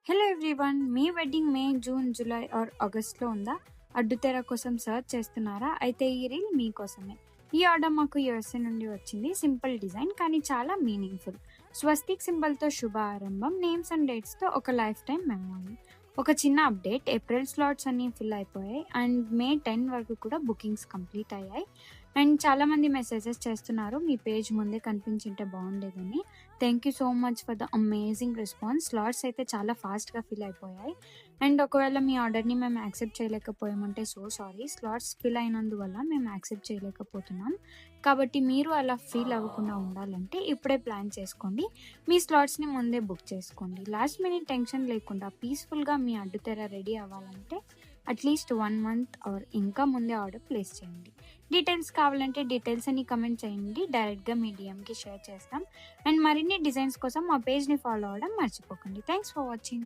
Hello everyone, మీ wedding May, June, July or ఆగస్ట్లో ఉందా? అడ్డుతెర కోసం సర్చ్ చేస్తున్నారా? అయితే ఈ రీల్ మీకోసమే. ఈ ఆర్డర్ మాకు యూఎస్ఏ నుండి వచ్చింది. సింపుల్ డిజైన్ కానీ చాలా మీనింగ్ఫుల్. స్వస్తిక్ సింబల్తో శుభ ఆరంభం, నేమ్స్ అండ్ డేట్స్తో ఒక లైఫ్ టైం మెమోరీ. ఒక చిన్న అప్డేట్, ఏప్రిల్ స్లాట్స్ అన్నీ ఫిల్ అయిపోయాయి అండ్ మే 10 వరకు కూడా బుకింగ్స్ కంప్లీట్ అయ్యాయి. అండ్ చాలామంది మెసేజెస్ చేస్తున్నారు మీ పేజ్ ముందే కనిపించింటే బాగుండేదని. Thank you so much for the amazing response. Slots అయితే చాలా ఫాస్ట్గా ఫిల్ అయిపోయాయి. అండ్ ఒకవేళ మీ ఆర్డర్ని మేము యాక్సెప్ట్ చేయలేకపోయామంటే సో సారీ. స్లాట్స్ ఫిల్ అయినందువల్ల మేము యాక్సెప్ట్ చేయలేకపోతున్నాం. కాబట్టి మీరు అలా ఫీల్ అవ్వకుండా ఉండాలంటే ఇప్పుడే ప్లాన్ చేసుకోండి. మీ స్లాట్స్ని ముందే బుక్ చేసుకోండి. లాస్ట్ మినిట్ టెన్షన్ లేకుండా పీస్ఫుల్గా మీ అడ్డుతెర రెడీ అవ్వాలంటే అట్లీస్ట్ 1 మంత్ ఆర్ ఇంకా ముందే ఆర్డర్ ప్లేస్ చేయండి. డీటెయిల్స్ కావాలంటే డీటెయిల్స్ అని కమెంట్ చేయండి. డైరెక్ట్గా మీ డిఎంకి షేర్ చేస్తాం. అండ్ మరిన్ని డిజైన్స్ కోసం మా పేజ్ని ఫాలో అవ్వడం మర్చిపోకండి. Thanks for watching.